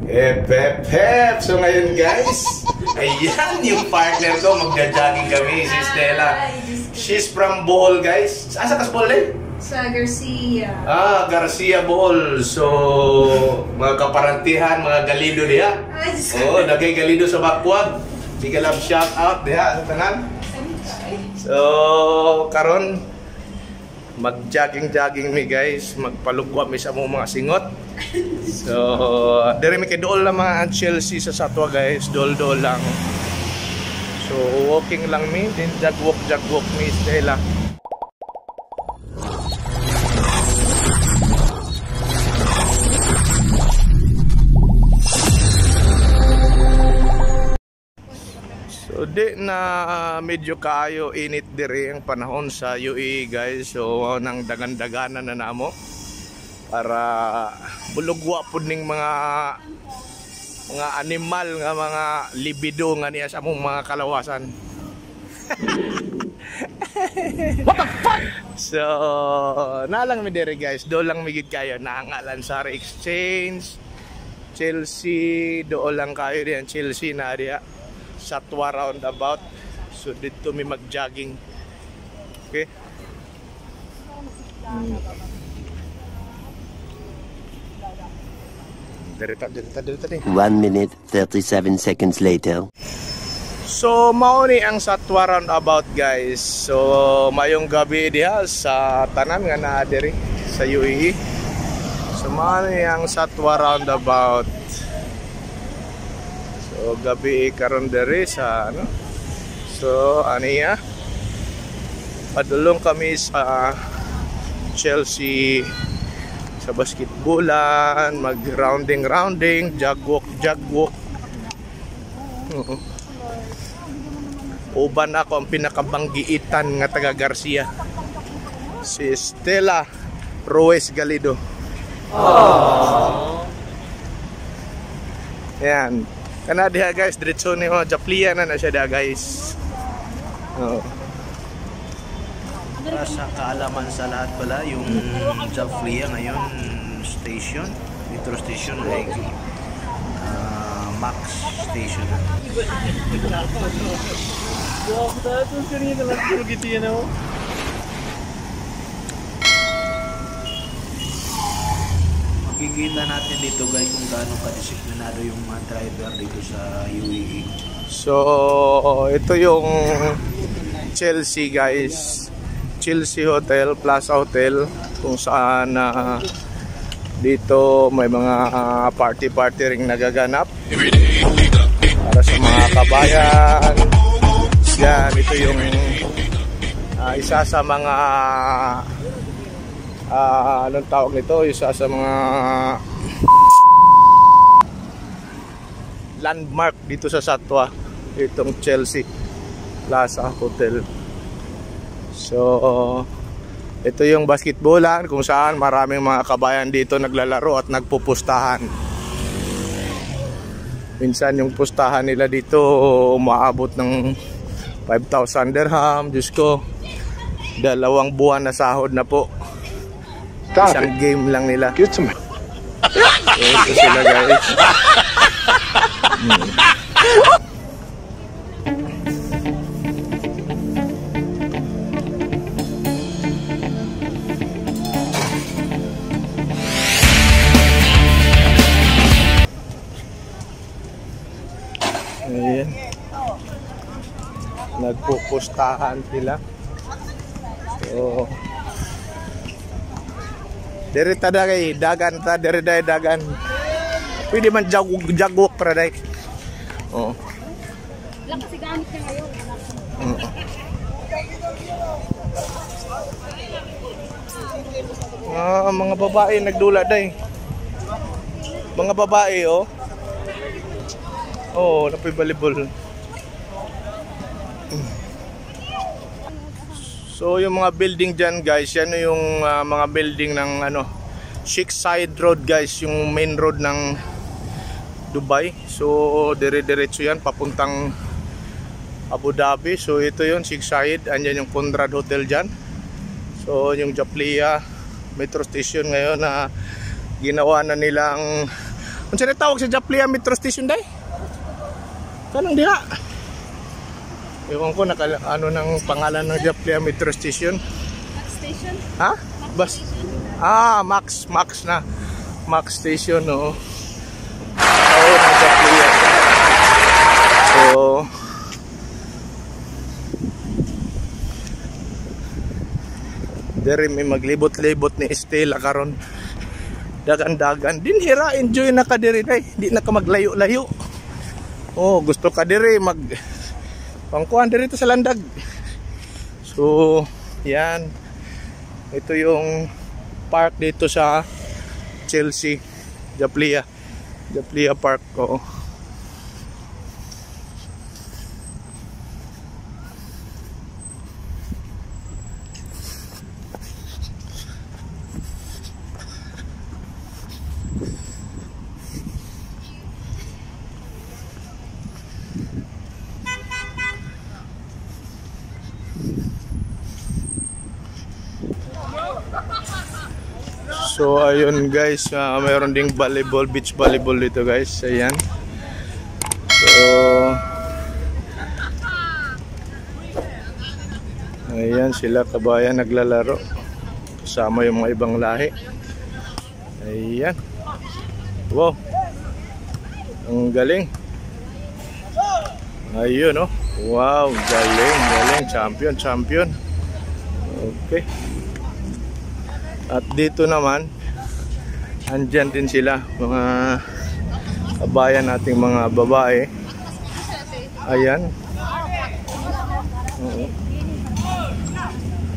Hep. So ngayon guys, ayan yung partner ko. Magja-jogging kami, si Stella. She's from Bohol guys. Asa ka sa Bohol eh? Sa Garcia. Garcia Bohol. So, mga kaparantihan, mga galido diha. Nagay galido sa Bakwag. Sige lang shout out diha sa tanan. So, karon mag-jogging mi guys, magpalugwa mi sa mga singot. So, dire mi kay dool lang mga Chelsea sa Satwa guys, dool lang. So, walking lang mi, din jog walk mi Stella. So di na medyo kaayo init dire ang panahon sa UAE guys. So nang dagan-daganan na namo para bulugwa pud ning mga animal nga mga libido nga niya sa among mga kalawasan. What the fuck? So nalang mi dire guys, do lang migid kayo naangalan sa Exchange Chelsea, do lang kayo diyan Chelsea na diya. Satwa roundabout. So dito may mag-jogging. Okay? Direta. 1 minute 37 seconds later. So mao ni ang Satwa roundabout guys. So mayong gabi diha sa tanan nga naa diri sa UAE. So mao ni ang Satwa roundabout. So gabi karon dere sa ano. So aniya padulong kami sa Chelsea sa basketballan, mag rounding, jog walk. Uban ako ang pinakabanggiitan nga taga Garcia. Si Stella Ruiz Galido. Yan. Kana diha guys, diretso ni mo Japlia na siya diha guys. Para sa kaalaman sa lahat pala, yung Japlia ngayon station, metro station ay Max station. Makikita natin dito guys kung gaano kadisiplinado yung mga driver dito sa UAE. So ito yung Chelsea guys, Chelsea Hotel, Plaza Hotel, kung saan dito may mga party ring nagaganap para sa mga kabayan. Yan, ito yung isa sa mga anong tawag nito, isa sa mga landmark dito sa Satwa, itong Chelsea Plaza Hotel. So ito yung basketballan kung saan maraming mga kabayan dito naglalaro at nagpupustahan. Minsan yung pustahan nila dito umaabot ng 5,000 dirham. Diyos ko, 2 buwan na sahod na po. Isang game lang nila. So, ito sila guys. Ayan. Nagpupustahan sila. So dere ta kay dagan ta, dere dagan. Pwede man jagwok para dai. Oh. Lang kasi gamit niya ngayon. Mga babae nagdula dai. Mga babae oh. Oh, napoy volleyball. So yung mga building dyan guys, yan yung mga building ng Sheikh Zayed Road guys, yung main road ng Dubai. So dire-diretso yan papuntang Abu Dhabi. So ito yun, Sheikh Zayed. Andyan yung Conrad Hotel dyan. So yung Japlia Metro Station ngayon na ginawa na nilang Unsa na tawag sa Japlia Metro Station day? Kanang diha. Ewan ko ano nang pangalan ng Japlia Metro Station. Max Station? Ha? Bas. Station? Max na. Max Station, no. Oo, ng Japlia. So, dere may maglibot-libot ni Estela karon. Dagan-dagan. Dinhira, enjoy na ka diri day. Di na ka maglayo-layo. Oh, gusto ka diri mag pangkuhan diri to sa landag. So, yan. Ito yung park dito sa Chelsea, Japlia Park. Oo. So ayun guys, mayroon ding volleyball, beach volleyball dito guys. Ayan. So ayan sila kabayan naglalaro. Kasama yung mga ibang lahi. Ayan. Wow. Ang galing. Ayun oh. Wow, galing. Champion. Okay. At dito naman, andyan din sila, mga kabayan nating mga babae. Ayan. Oo.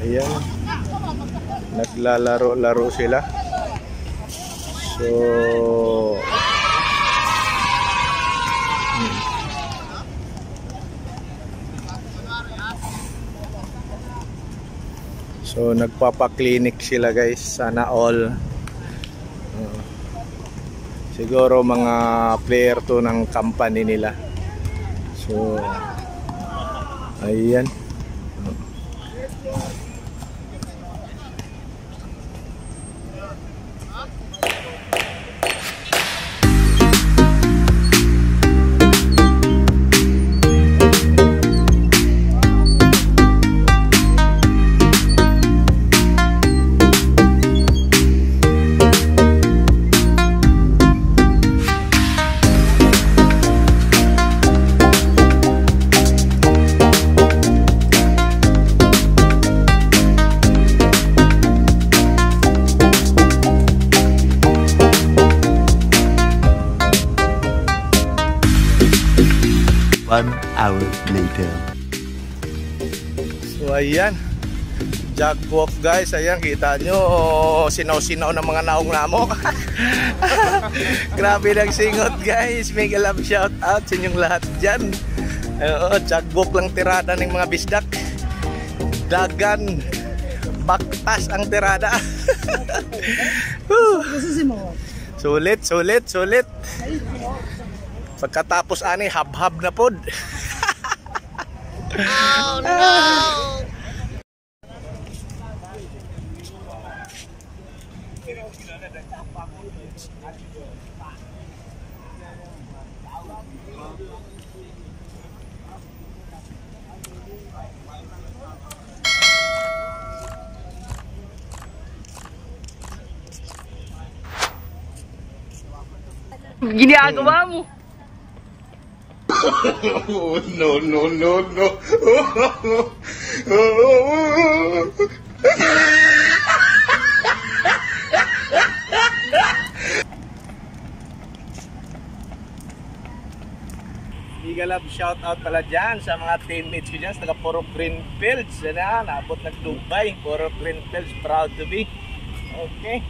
Ayan. Naglalaro-laro sila. So nagpapa-clinic sila guys, sana all. Siguro mga player to ng company nila. So ayan. One hour later. So ayan, jagwalk guys. Ayan, kita nyo, sinaw-sinaw ng mga naong lamok. Grabe ng singot guys. Mega love shout out sa inyong lahat dyan. Jagwalk lang tirada ng mga bisdak. Dagan, baktas ang tirada. Sulit. Pagkatapos ani, hab-hab na pod. Oh no! Ginagawa mo. Oh, no. Mega love shout out pala dyan sa mga teammates ko dyan sa taga Puro Greenfields. Yan na, naabot ng Dubai. Puro Greenfields, proud to be. Okay.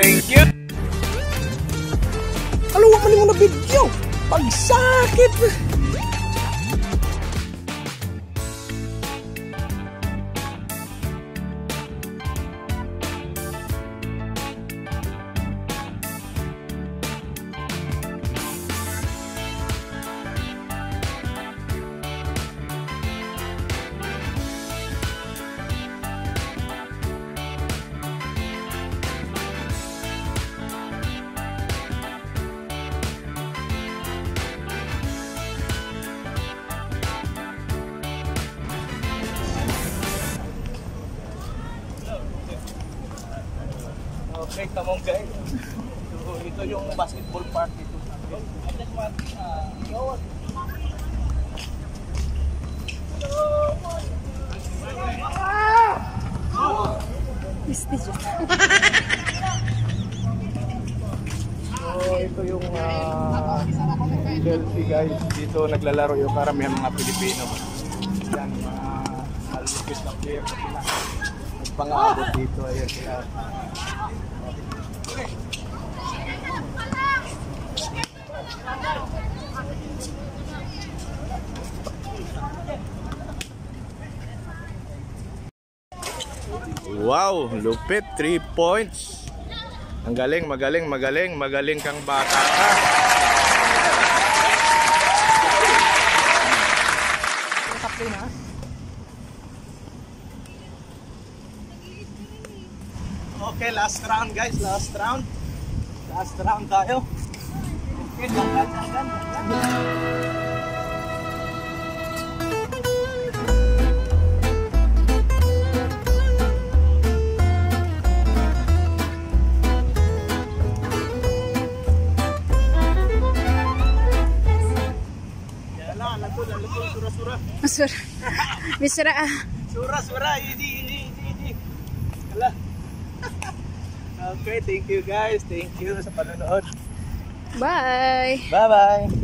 Thank you. Aluwa pa ni mo na video. Pagsakit. Break naman guys. So, ito yung basketball park dito. So, ito yung Chelsea guys. Dito naglalaro yung karamihan mga Pilipino. Yan, mga malupit na player na sila. Nagpang-aabot dito. Ayan sila. Wow, lupit, 3 points. Ang galing, magaling kang bata ka. Okay, last round guys, last round. Last round tayo. Okay, hanggang. Masura. Bisra. Sura, easy. Hala. Okay, thank you guys. Thank you sa panonood. Bye. Bye-bye.